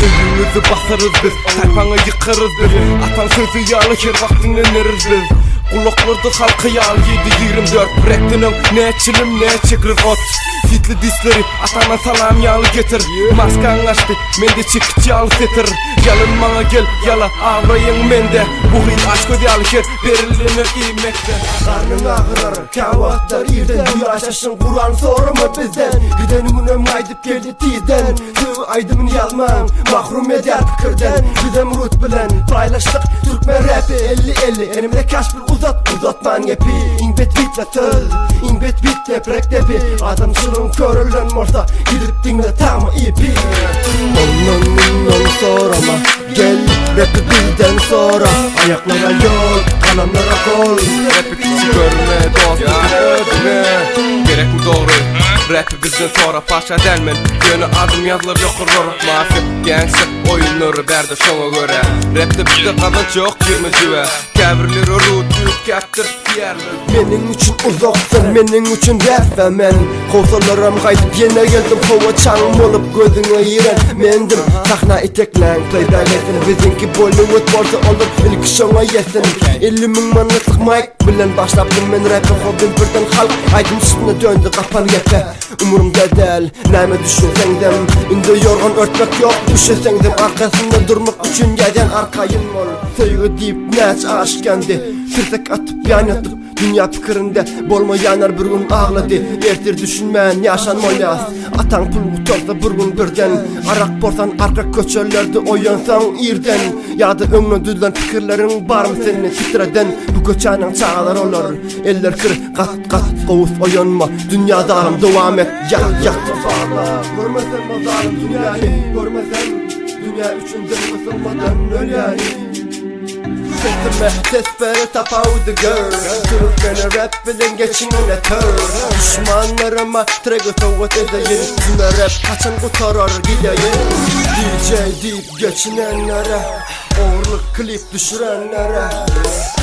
Öyünüzü basarız biz, tarpanı yıkarız biz. Atan sözü yağlı her vaktin öneriz biz. Kulaklardı halkı yal 7-24 Brektinin ne çilim ne çekir ot. Fitli disleri atana salam yağlı getir. Maskan açtı mende çıkıcı al setir. Yalın bana gel yala ağlayın mende. Bu hil aşk öde al her verilenir iymekte. Karnın ağırır kavatlar irden. Bu yaşasın Kur'an soru mu bizden? Gidenin önüm aydıp geldi tizden. Tüv aydımın yazman mahrum eder fikirden. Gidem rut bilen paylaştık Türkmen rapi 50-50. Elimde kaç bir uzatman yepi. İnbet bitle töz İnbet bitle prek depi. Adam sılın körülen morsa gidip dinle tam ipi. Onun sorama gel rapi bizden sonra. Ayaklara yol kalamlara kol. Rapi küçük görme dost ödüne. Gerek mi doğru? Rapi bizden sonra paşa delmen. Yönü adım yazılır yokur mafi. Gençlik oyunları berdi şona göre. Rapte bizde kadın çok girmecive. Kevirleri rutuyup kettir yerler. Menin için uzaksın, menin için rap ve men. Kovsalarım kaydıp yine geldim. Kova çağım olup gözüne yiren mendim. Sahna iteklen playback etsin. Bizimki Bollywood borsa olur ilk şona yesin. 50.000 manlık mic bilen başladım ben rap'e. Hobim birden halk aydın üstüne döndü kapan yepe. Umurumda değil neyme düşünsengdim. Ünde yorgan örtmek yok düşünsengdim. Arkasında durmak için gelen arkayın ol. Sevgi deyip neç aşkendi. Tirsek atıp yan yatıp dünya fikirinde bolma yanar bir gün ağladı. Ertir düşünmeyen yaşanmayaz. Atan pul utorsa bir gün birden. Arak borsan arka köçerlerde oyansan irden. Ya da önüne düzlen fikirlerin var mı senin titreden. Bu köçanın çağalar olur. Eller kır kat kat kovuz oyanma. Dünya dağım devam et yak. Görmesen mazarım dünyayı. Görmesen dünya üçünde kısılmadan öl. Sesime ses vere tapavdı gör. Türkmeni rap bilen geçin öne tör. Düşmanlarıma trigger soğut edeyim. Zine rap kaçın kurtarar gideyim. DJ deyip geçinenlere, uğurluk klip düşürenlere.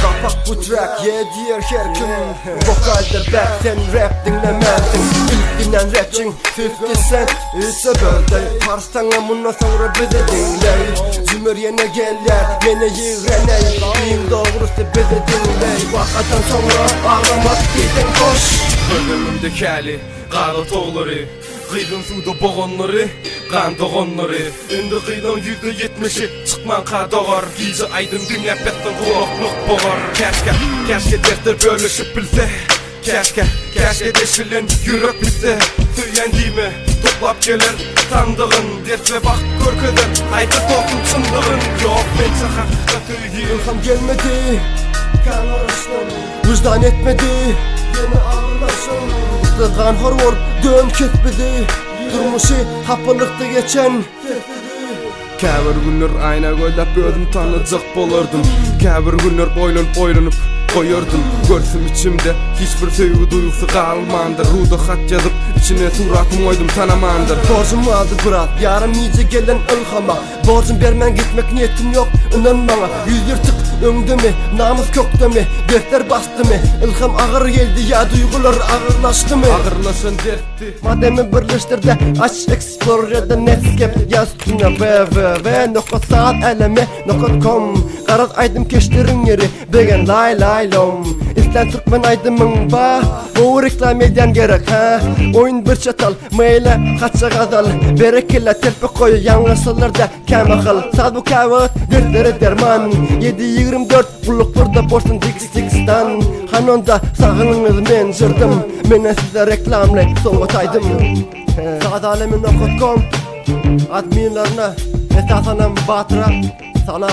Kapak bu track yediyor her gün. Vokalde back sen rap dinlemezsin. İlk dinlen rapçin 50 Cent ise böyle. Parsana bundan sonra bizi dinley. Zümür yine geller yine yığreney. Diyim doğrusu bizi dinley. Vakadan sonra ağlamak diyden koş. Bölümümdeki hali qağda toğları. Qıydın suda boğonları, qan doğonları. Ündü qıydın %70'i çıkman qadoğar. Giyce aydın dünya bettin kulaklık boğar. Keşke dertler bölüşüp bilse. Keşke deşilen yürek bilse. Söylen deyme toplap gelir sandığın. Dert ve bak körkeden ayda topun çındığın. Yok ben çakakta söyleyeyim. İlham gelmedi kan arasından. Vicdan etmedi yine ağırlaşın. Isırgan horvor dön kesmedi. Durmuşu hapılıkta geçen Käbir günler ayna göylep özüm tanıcak bolardım. Käbir günler boylanıp koyardım. Görsüm içimde hiçbir sevgi duygusu kalmandır. Ruda hat yazıp içine suratımı koydum tanamandır. Borcum vardı biraz yarın iyice gelen ilhama. Borcum vermen gitmek niyetim yok inan bana. Yüz yırtık öngde mi namus kökte mi. Dertler bastı mı ilham ağır geldi ya duygular ağırlaştı mı. Ağırlaşan dertti Mademi birleştirdi aç Explorer'da Netscape yazısına www.saateleme.com Karat aydım keşlerin yeri Begen lay lay lom İslen Türkmen aydımın ba Bu reklam eden gerek ha Oyun bir çatal Meyle kaça gazal Berekilla telpe koyu yanlışlarda kem akıl Sad bu kavat dertlere derman 7-24 bulluk burada borsun Dix-Dix'tan Hanonda sağınınız men jırdım Mene size reklamle soğutaydım Saateleme.com Adminlarına Esasanam Batıra Salam.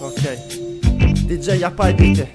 Okay. DJ yapay bitti.